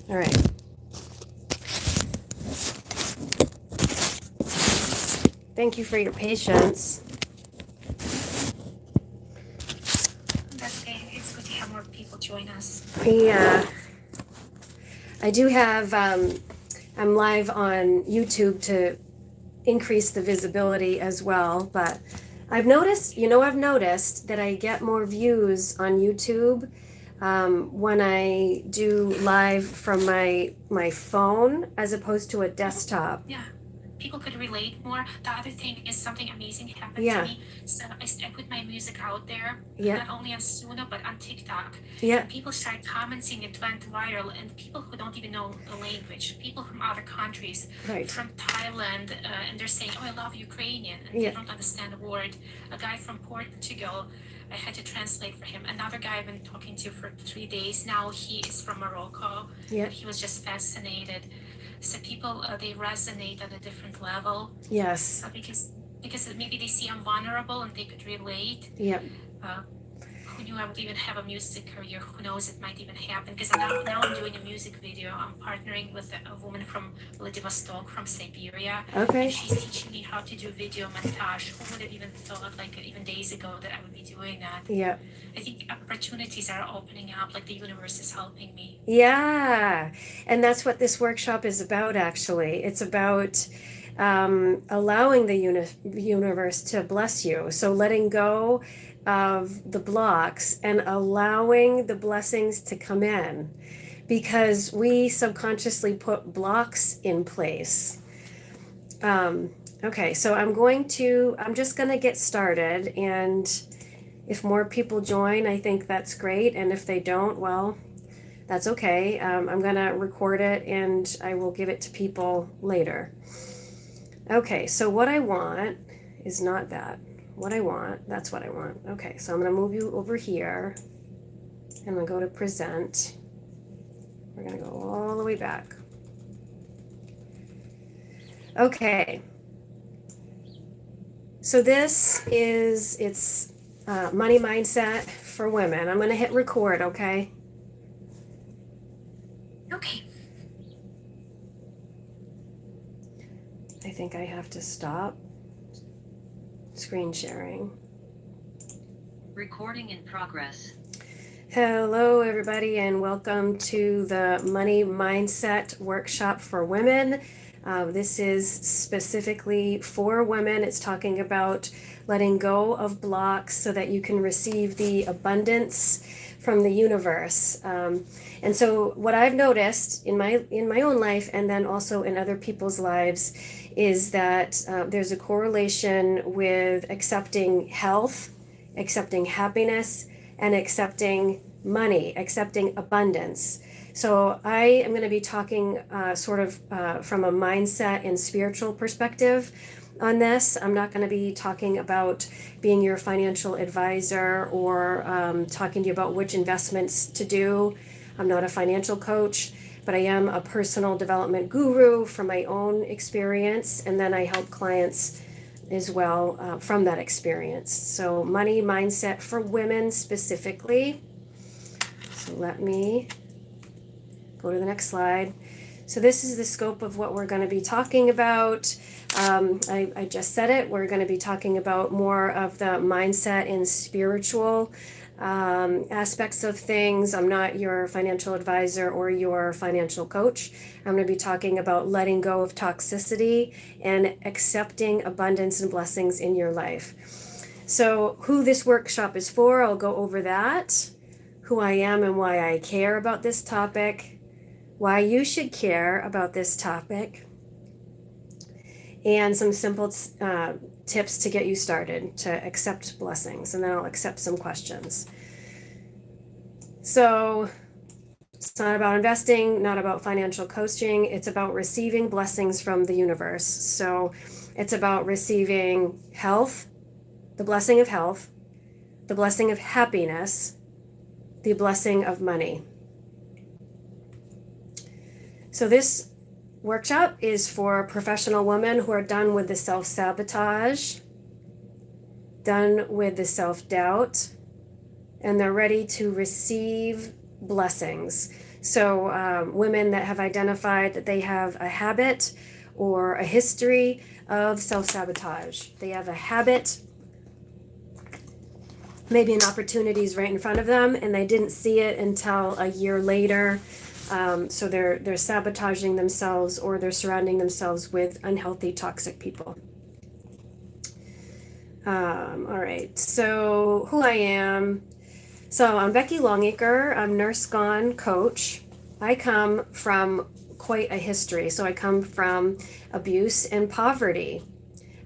All right. Thank you for your patience. That's okay. It's good to have more people join us. Yeah. I do have, I'm live on YouTube to increase the visibility as well, but I've noticed that I get more views on YouTube when I do live from my phone as opposed to a desktop. Yeah. People could relate more. The other thing is something amazing happened Yeah. to me. So I put my music out there, Yeah. not only on Suno, but on TikTok. Yeah. And people started commenting, it went viral. And people who don't even know the language, people from other countries, Right. from Thailand, and they're saying, oh, I love Ukrainian. And Yeah. they don't understand a word. A guy from Portugal, I had to translate for him. Another guy I've been talking to for 3 days now, he is from Morocco. Yeah. And he was just fascinated. So people, they resonate at a different level. Yes. Because maybe they see I'm vulnerable and they could relate. Yeah. Who knew I would even have a music career? Who knows, it might even happen. Because now I'm doing a music video. I'm partnering with a woman from Vladivostok, from Siberia. Okay. And she's teaching me how to do video montage. Who would have even thought, like even days ago, that I would be doing that? Yeah. I think opportunities are opening up, like the universe is helping me. Yeah. And that's what this workshop is about, actually. It's about allowing the universe to bless you. So letting go of the blocks and allowing the blessings to come in, because we subconsciously put blocks in place. Okay, so I'm just going to get started. And if more people join, I think that's great. And if they don't, well, that's okay. I'm going to record it and I will give it to people later. Okay, so what I want is not that. That's what I want. Okay, so I'm going to move you over here. I'm going to go to present. We're going to go all the way back. Okay. So it's money mindset for women. I'm going to hit record, okay? Okay. I think I have to stop screen sharing. Recording in progress. Hello, everybody, and welcome to the Money Mindset Workshop for Women. This is specifically for women. It's talking about letting go of blocks so that you can receive the abundance from the universe. And so what I've noticed in my own life, and then also in other people's lives, is that there's a correlation with accepting health, accepting happiness, and accepting money, accepting abundance. So I am going to be talking from a mindset and spiritual perspective on this. I'm not going to be talking about being your financial advisor or talking to you about which investments to do. I'm not a financial coach, but I am a personal development guru from my own experience, and then I help clients as well from that experience. So money mindset for women specifically. So let me go to the next slide. So this is the scope of what we're going to be talking about. I just said it. We're going to be talking about more of the mindset and spiritual aspects of things. I'm not your financial advisor or your financial coach. I'm going to be talking about letting go of toxicity and accepting abundance and blessings in your life. So who this workshop is for, I'll go over that, who I am and why I care about this topic, why you should care about this topic, and some simple tips to get you started to accept blessings, and then I'll accept some questions. So it's not about investing, not about financial coaching. It's about receiving blessings from the universe. So it's about receiving health, the blessing of health, the blessing of happiness, the blessing of money. So this workshop is for professional women who are done with the self-sabotage, done with the self-doubt, and they're ready to receive blessings. So women that have identified that they have a habit or a history of self-sabotage. They have a habit, maybe an opportunity is right in front of them and they didn't see it until a year later. So they're sabotaging themselves, or they're surrounding themselves with unhealthy, toxic people. All right, so who I am. So I'm Becky Longacre. I'm Nurse Gone coach. I come from quite a history. So I come from abuse and poverty.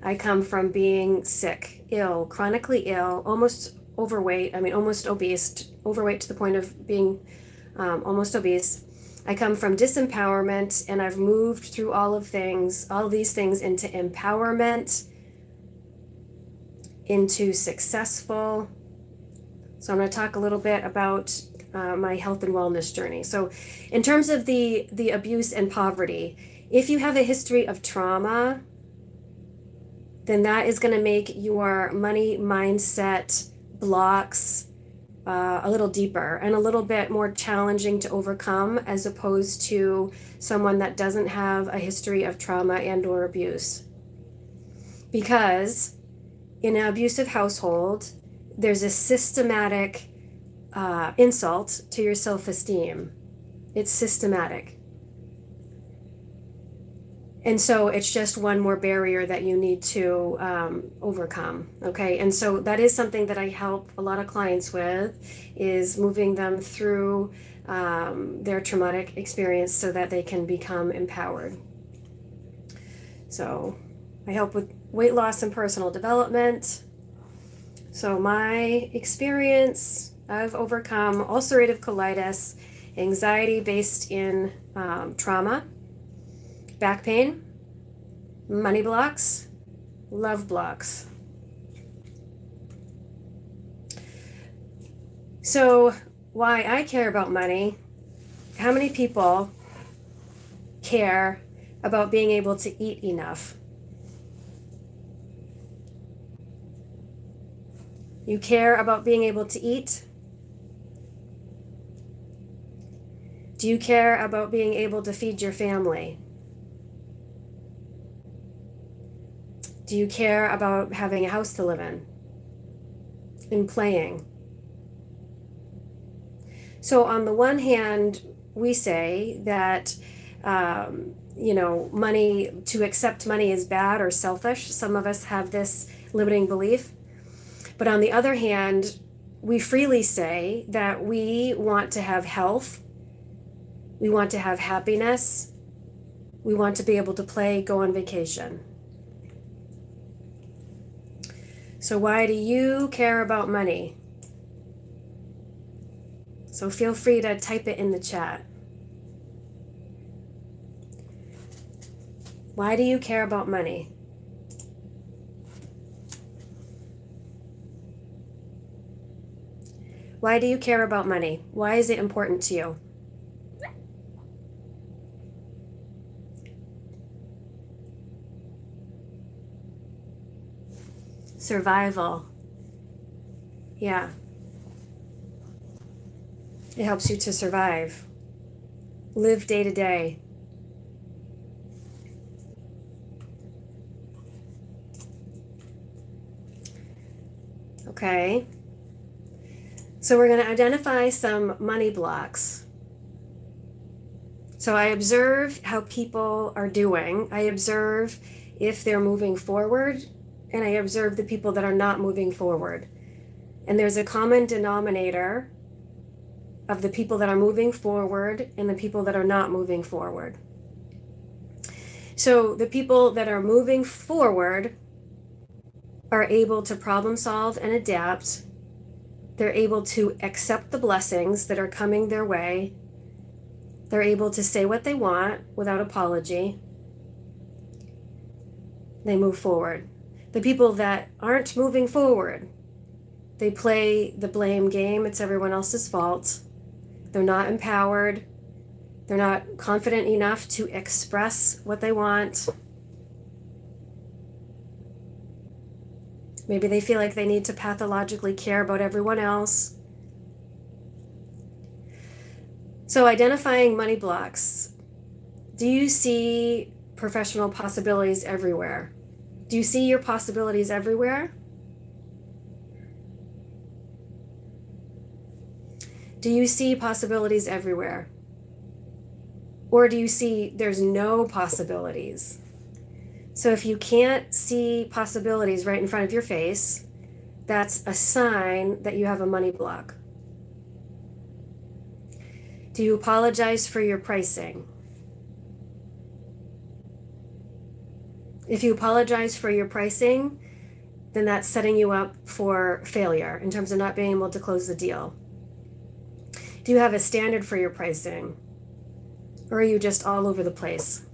I come from being sick, ill, chronically ill, almost overweight. I mean, almost obese, overweight to the point of being almost obese. I come from disempowerment, and I've moved through all of these things into empowerment, into successful. So I'm going to talk a little bit about my health and wellness journey. So in terms of the abuse and poverty, if you have a history of trauma, then that is going to make your money mindset blocks a little deeper and a little bit more challenging to overcome, as opposed to someone that doesn't have a history of trauma and or abuse. Because in an abusive household, there's a systematic insult to your self-esteem. It's systematic. And so it's just one more barrier that you need to overcome, okay? And so that is something that I help a lot of clients with, is moving them through their traumatic experience so that they can become empowered. So I help with weight loss and personal development. So my experience, I've overcome ulcerative colitis, anxiety based in trauma, back pain, money blocks, love blocks. So why I care about money, how many people care about being able to eat enough? You care about being able to eat? Do you care about being able to feed your family? Do you care about having a house to live in and playing? So on the one hand, we say that, money, to accept money is bad or selfish. Some of us have this limiting belief. But on the other hand, we freely say that we want to have health, we want to have happiness, we want to be able to play, go on vacation. So why do you care about money? So feel free to type it in the chat. Why do you care about money? Why do you care about money? Why is it important to you? Survival. Yeah. It helps you to survive. Live day to day. Okay. So we're going to identify some money blocks. So I observe how people are doing. I observe if they're moving forward, and I observe the people that are not moving forward. And there's a common denominator of the people that are moving forward and the people that are not moving forward. So the people that are moving forward are able to problem solve and adapt. They're able to accept the blessings that are coming their way. They're able to say what they want without apology. They move forward. The people that aren't moving forward, they play the blame game. It's everyone else's fault. They're not empowered. They're not confident enough to express what they want. Maybe they feel like they need to pathologically care about everyone else. So identifying money blocks. Do you see professional possibilities everywhere? Do you see your possibilities everywhere? Do you see possibilities everywhere? Or do you see there's no possibilities? So if you can't see possibilities right in front of your face, that's a sign that you have a money block. Do you apologize for your pricing? If you apologize for your pricing, then that's setting you up for failure in terms of not being able to close the deal. Do you have a standard for your pricing? Or are you just all over the place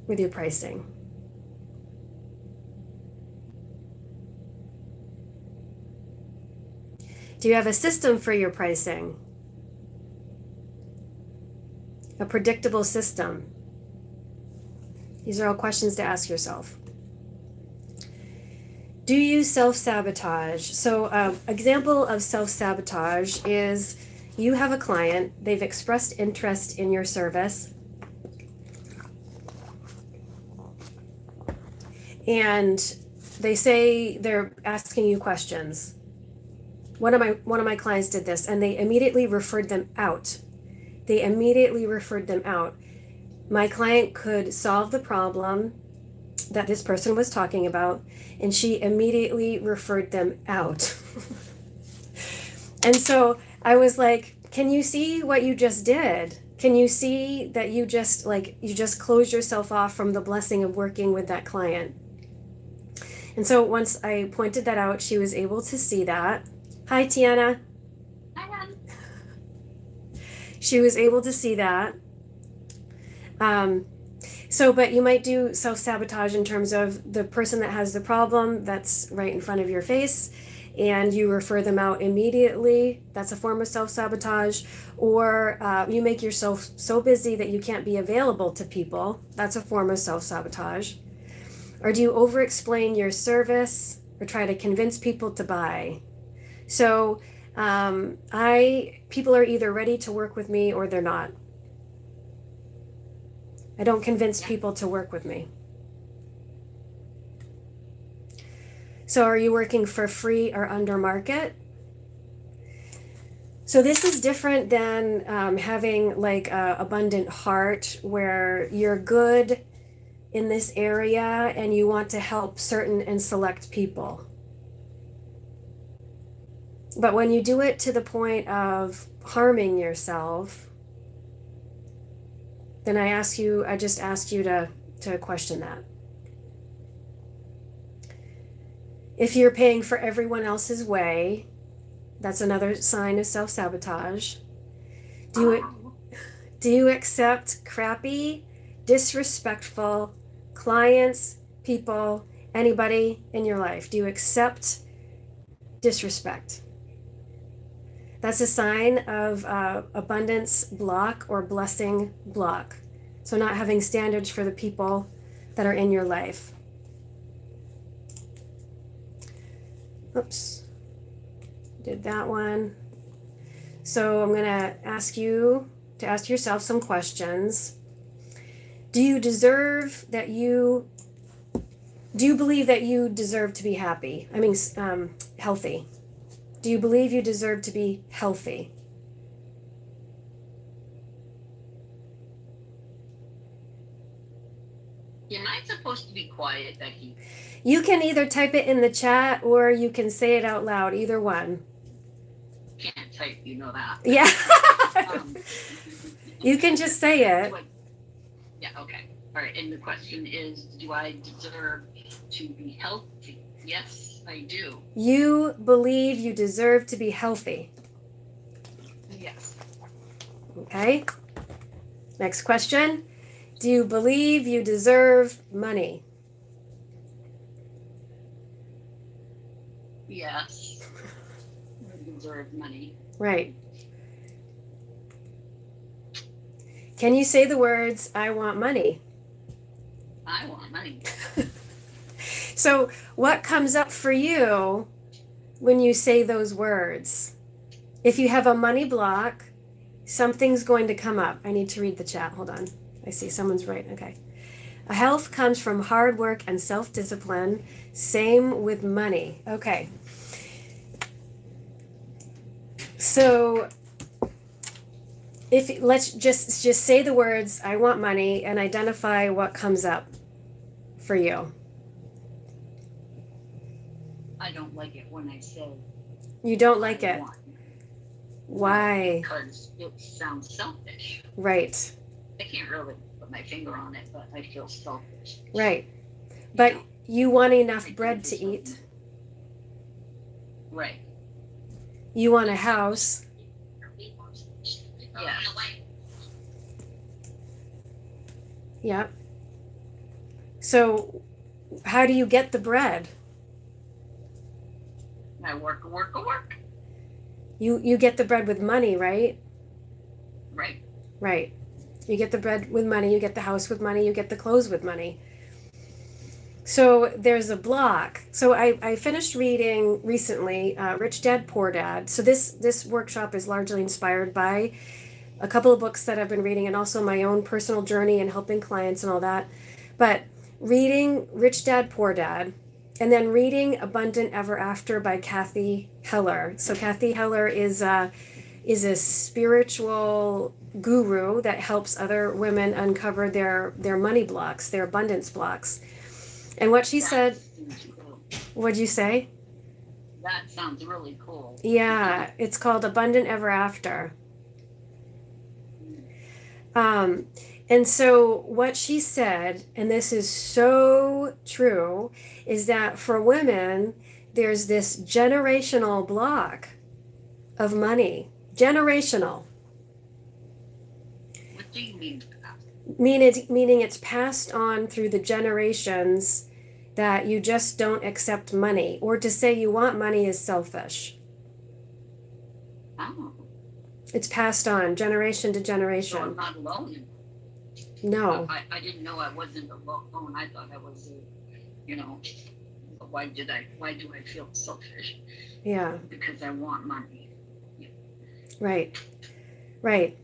with your pricing? Do you have a system for your pricing? A predictable system? These are all questions to ask yourself. Do you self-sabotage? So, example of self-sabotage is you have a client, they've expressed interest in your service, and they say they're asking you questions. One of my clients did this, and they immediately referred them out. My client could solve the problem that this person was talking about, and she immediately referred them out. And so I was like, can you see what you just did? Can you see that you just closed yourself off from the blessing of working with that client? And so once I pointed that out, she was able to see that. Hi, Tiana. Hi, She was able to see that. But you might do self-sabotage in terms of the person that has the problem that's right in front of your face, and you refer them out immediately. That's a form of self-sabotage. Or you make yourself so busy that you can't be available to people. That's a form of self-sabotage. Or do you over-explain your service or try to convince people to buy? So people are either ready to work with me or they're not. I don't convince people to work with me. So are you working for free or under market? So this is different than having like a abundant heart where you're good in this area and you want to help certain and select people. But when you do it to the point of harming yourself, then I just ask you to question that. If you're paying for everyone else's way, that's another sign of self-sabotage. Do you accept crappy, disrespectful clients, people, anybody in your life? Do you accept disrespect? That's a sign of abundance block or blessing block. So not having standards for the people that are in your life. Oops, did that one. So I'm gonna ask you to ask yourself some questions. Do you believe that you deserve to be happy? Healthy. Do you believe you deserve to be healthy? You're not supposed to be quiet, Becky. You can either type it in the chat or you can say it out loud, either one. Can't type, you know that. Yeah. You can just say it. Yeah, okay. All right, and the question is, do I deserve to be healthy? Yes, I do. You believe you deserve to be healthy. Yes. Okay. Next question. Do you believe you deserve money? Yes. I deserve money. Right. Can you say the words, I want money? I want money. So what comes up for you when you say those words? If you have a money block, something's going to come up. I need to read the chat. Hold on. I see someone's right. Okay. Health comes from hard work and self-discipline. Same with money. Okay. So if let's just say the words, I want money, and identify what comes up for you. I don't like it when I say You don't like I it. want. Why? Because it sounds selfish. Right. I can't really put my finger on it, but I feel selfish. Right. But You know, you want enough I bread do to something. eat. Right. You want a house. Yeah. Yep. So how do you get the bread? I work. You get the bread with money, right? Right. Right. You get the bread with money, you get the house with money, you get the clothes with money. So there's a block. So I finished reading recently Rich Dad, Poor Dad. So this workshop is largely inspired by a couple of books that I've been reading, and also my own personal journey and helping clients and all that. But reading Rich Dad, Poor Dad, and then reading Abundant Ever After by Kathy Heller. So Kathy Heller is a spiritual guru that helps other women uncover their money blocks, their abundance blocks. And what she said, Cool. what'd you say? That sounds really cool. Yeah, it's called Abundant Ever After. And so what she said, and this is so true, is that for women, there's this generational block of money. Generational. What do you mean by that? Meaning it's passed on through the generations, that you just don't accept money, or to say you want money is selfish. Oh. It's passed on generation to So I'm generation. not alone. No. I didn't know I wasn't alone. I thought I was, why do I feel selfish? Yeah. Because I want money. Right. Right.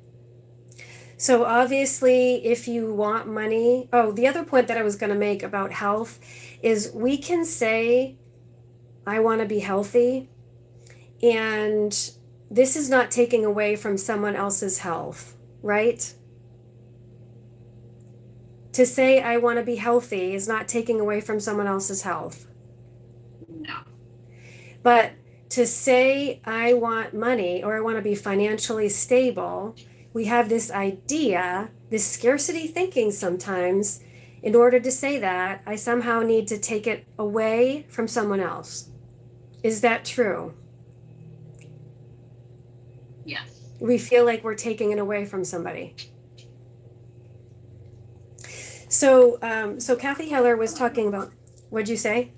So obviously, if you want money, the other point that I was going to make about health is we can say, I want to be healthy, and this is not taking away from someone else's health, right? To say I want to be healthy is not taking away from someone else's health. No. But to say I want money, or I want to be financially stable, we have this idea, this scarcity thinking sometimes. In order to say that, I somehow need to take it away from someone else. Is that true? Yes. We feel like we're taking it away from somebody. So Kathy Heller was talking about, what'd you say?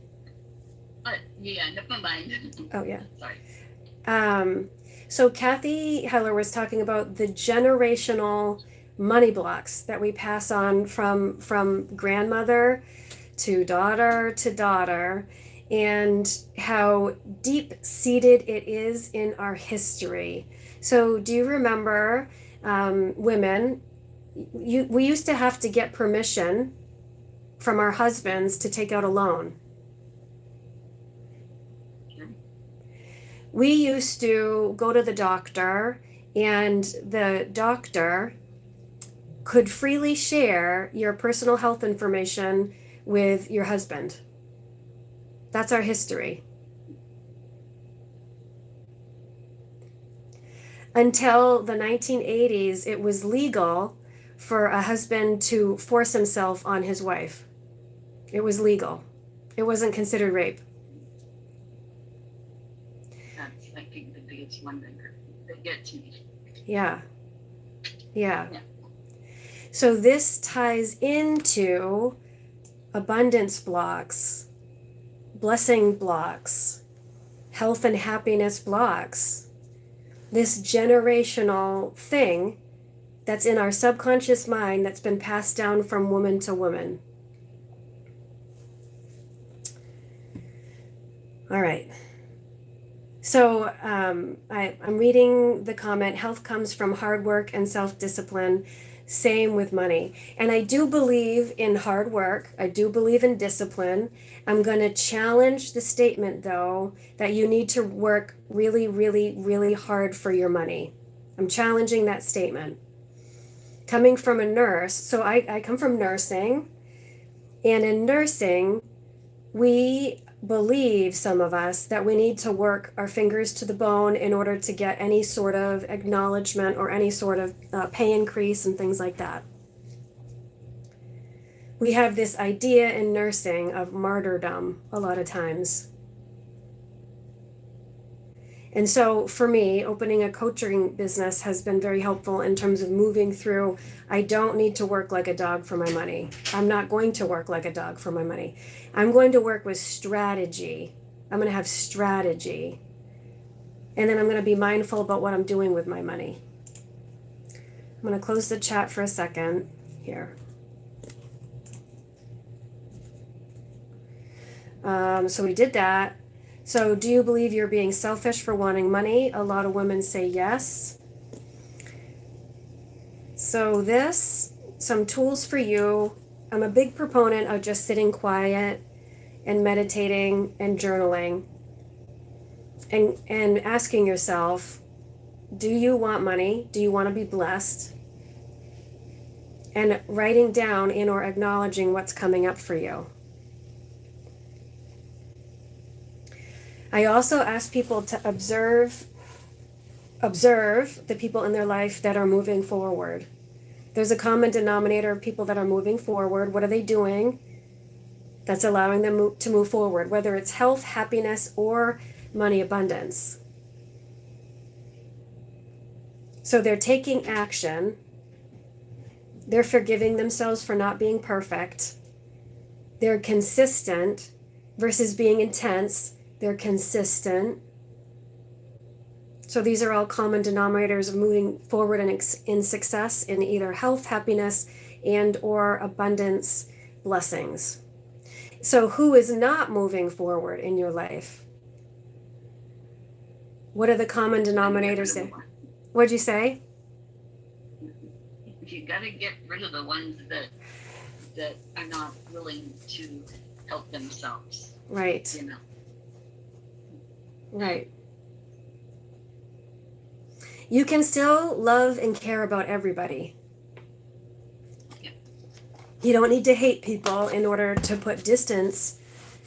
Yeah, never mind. Oh, yeah. Sorry. So Kathy Heller was talking about the generational money blocks that we pass on from grandmother to daughter, and how deep-seated it is in our history. So do you remember, women, we used to have to get permission from our husbands to take out a loan. We used to go to the doctor, and the doctor could freely share your personal health information with your husband. That's our history. Until the 1980s, it was legal for a husband to force himself on his wife. It was legal. It wasn't considered rape. That's, I think, the biggest one that gets me. Yeah. So this ties into abundance blocks, blessing blocks, health and happiness blocks. This generational thing that's in our subconscious mind that's been passed down from woman to woman. All right. So I'm reading the comment, health comes from hard work and self-discipline. Same with money. And I do believe in hard work. I do believe in discipline. I'm going to challenge the statement, though, that you need to work really, really, really hard for your money. I'm challenging that statement. Coming from a nurse, so I come from nursing, and in nursing, we believe, some of us, that we need to work our fingers to the bone in order to get any sort of acknowledgement or any sort of pay increase and things like that. We have this idea in nursing of martyrdom a lot of times. And so for me, opening a coaching business has been very helpful in terms of moving through. I don't need to work like a dog for my money. I'm not going to work like a dog for my money. I'm going to work with strategy. I'm going to have strategy. And then I'm going to be mindful about what I'm doing with my money. I'm going to close the chat for a second here. So we did that. So do you believe you're being selfish for wanting money? A lot of women say yes. So some tools for you. I'm a big proponent of just sitting quiet and meditating and journaling and asking yourself, do you want money? Do you want to be blessed? And writing down and or acknowledging what's coming up for you. I also ask people to observe the people in their life that are moving forward. There's a common denominator of people that are moving forward. What are they doing that's allowing them to move forward, whether it's health, happiness, or money abundance? So they're taking action. They're forgiving themselves for not being perfect. They're consistent versus being intense. They're consistent. So these are all common denominators of moving forward in success in either health, happiness, and or abundance, blessings. So who is not moving forward in your life? What are the common denominators there? What'd you say? You got to get rid of the ones that are not willing to help themselves. Right. You know. Right. You can still love and care about everybody. Yeah. You don't need to hate people in order to put distance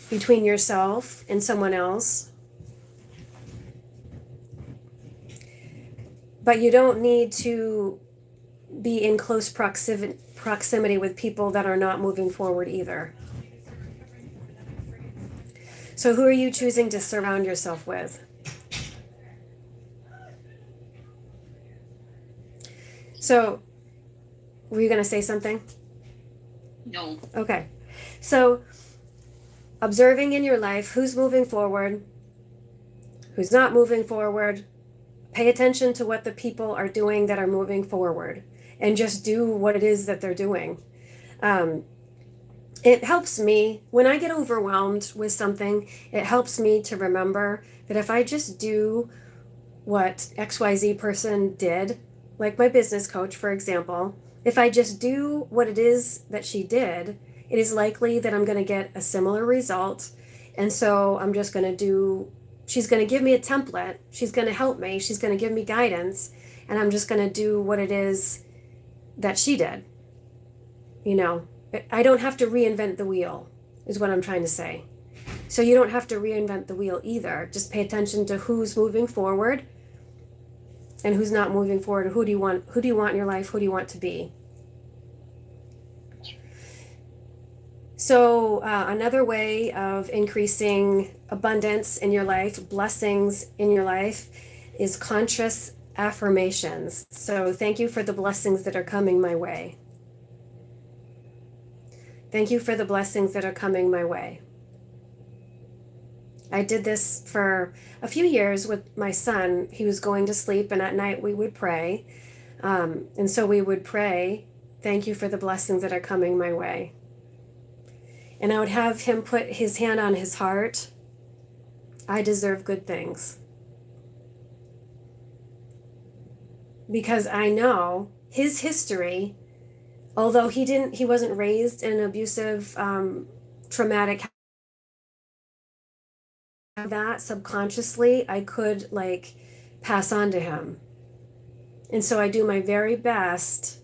between yourself and someone else. But you don't need to be in close proximity with people that are not moving forward either. So who are you choosing to surround yourself with? So, were you going to say something? No. Okay. So, observing in your life who's moving forward, who's not moving forward. Pay attention to what the people are doing that are moving forward and just do what it is that they're doing. It helps me when I get overwhelmed with something. It helps me to remember that if I just do what XYZ person did, like my business coach, for example, if I just do what it is that she did, it is likely that I'm going to get a similar result. And so I'm just going to do, she's going to give me a template. She's going to help me. She's going to give me guidance. And I'm just going to do what it is that she did. You know, I don't have to reinvent the wheel, is what I'm trying to say. So you don't have to reinvent the wheel either. Just pay attention to who's moving forward and who's not moving forward. Who do you want in your life? Who do you want to be? So another way of increasing abundance in your life, blessings in your life, is conscious affirmations. So thank you for the blessings that are coming my way. Thank you for the blessings that are coming my way. I did this for a few years with my son. He was going to sleep, and at night we would pray. And so we would pray, thank you for the blessings that are coming my way. And I would have him put his hand on his heart. I deserve good things. because I know his history, although he wasn't raised in an abusive, traumatic, that subconsciously I could like pass on to him. And so I do my very best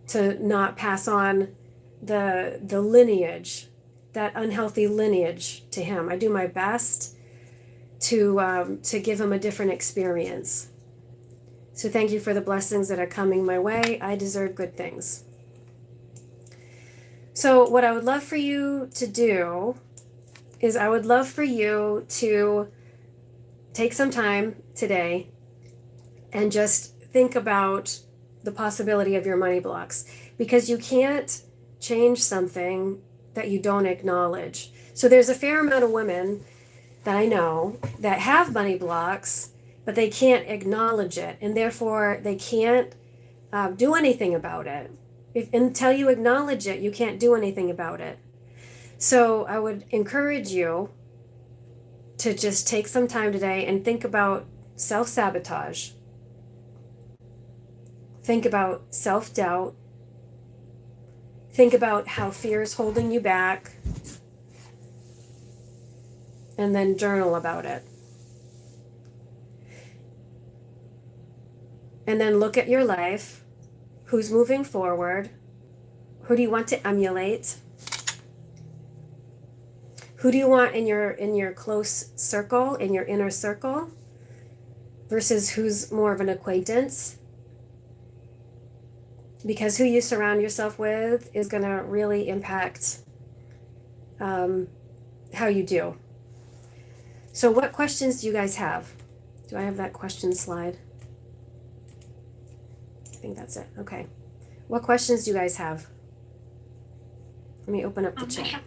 to not pass on the lineage, that unhealthy lineage to him. I do my best to give him a different experience. So thank you for the blessings that are coming my way. I deserve good things. So what I would love for you to do is I would love for you to take some time today and just think about the possibility of your money blocks, because you can't change something that you don't acknowledge. So there's a fair amount of women that I know that have money blocks, but they can't acknowledge it, and therefore they can't do anything about it. Until you acknowledge it, you can't do anything about it. So I would encourage you to just take some time today and think about self-sabotage. Think about self-doubt. Think about how fear is holding you back. And then journal about it. And then look at your life. Who's moving forward? Who do you want to emulate? Who do you want in your close circle, in your inner circle, versus who's more of an acquaintance? Because who you surround yourself with is going to really impact how you do. So what questions do you guys have? Do I have that question slide? I think that's it. Okay. What questions do you guys have? Let me open up the chat.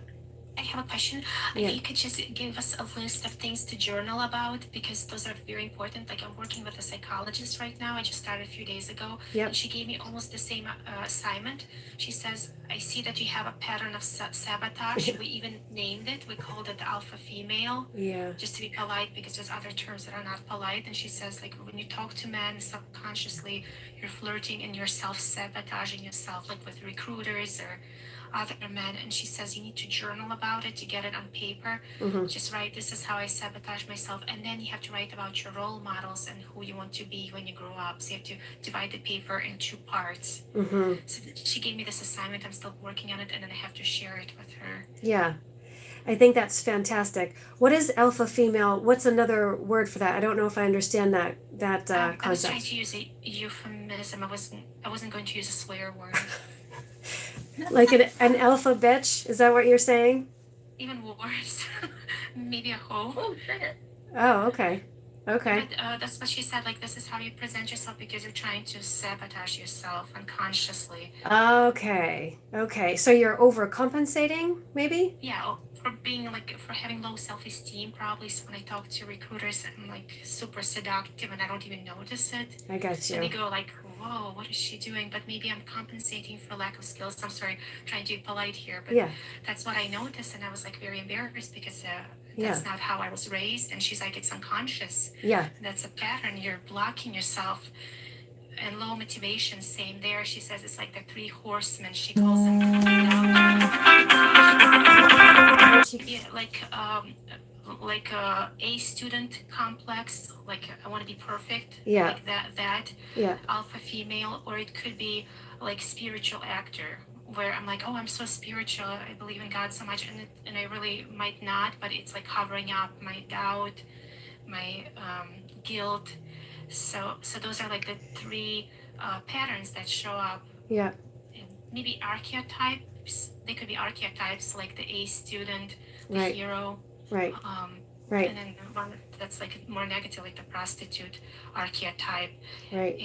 I have a question. Yeah. If you could just give us a list of things to journal about, because those are very important. Like I'm working with a psychologist right now. I just started a few days ago. Yep. And she gave me almost the same assignment. She says, I see that you have a pattern of sabotage. We even named it. We called it alpha female. Yeah. Just to be polite, because there's other terms that are not polite. And she says, like, when you talk to men subconsciously, you're flirting and you're self-sabotaging yourself, like with recruiters or other men. And she says you need to journal about it, to get it on paper. Mm-hmm. Just write, this is how I sabotage myself. And then you have to write about your role models and who you want to be when you grow up. So you have to divide the paper in 2 parts. Mm-hmm. So she gave me this assignment. I'm still working on it, and then I have to share it with her. Yeah. I think that's fantastic. What is alpha female? What's another word for that? I don't know if I understand that concept. I was trying to use a euphemism. I wasn't going to use a swear word. Like an alpha bitch? Is that what you're saying? Even worse. Maybe a hoe. Oh, shit. Oh, okay. Okay. But that's what she said. Like, this is how you present yourself, because you're trying to sabotage yourself unconsciously. Okay. Okay. So you're overcompensating, maybe? Yeah, for having low self-esteem, probably. So when I talk to recruiters, I'm like super seductive and I don't even notice it. I got you. And they go like, whoa, what is she doing? But maybe I'm compensating for lack of skills. I'm sorry, trying to be polite here, but Yeah. that's what I noticed. And I was like very embarrassed, because that's not how I was raised. And she's like, it's unconscious. Yeah. That's a pattern. You're blocking yourself. And low motivation, same there. She says it's like the 3 horsemen. She calls them. Yeah, like a student complex. Like I want to be perfect. Yeah. Like that. Yeah. Alpha female, or it could be like spiritual actor, where I'm like, oh, I'm so spiritual. I believe in God so much, and I really might not, but it's like covering up my doubt, my guilt. So those are like the 3 patterns that show up. Yeah. And maybe archetypes. They could be archetypes, like the A student, the Right. hero. Right. Right. And then one that's like more negative, like the prostitute archetype. Right.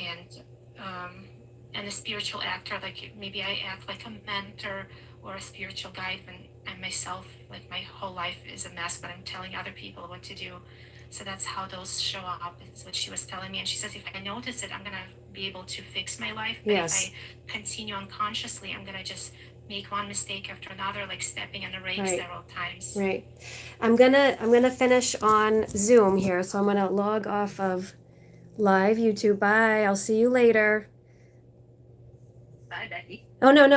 And the spiritual actor, like maybe I act like a mentor or a spiritual guide when I myself, like my whole life is a mess, but I'm telling other people what to do. So that's how those show up. It's what she was telling me. And she says, if I notice it, I'm going to be able to fix my life. But Yes. if I continue unconsciously, I'm going to just make one mistake after another, like stepping on the rake Right. several times. Right. I'm gonna finish on Zoom here, so I'm gonna log off of Live YouTube. Bye. I'll see you later. Bye, Becky. Oh, no, no.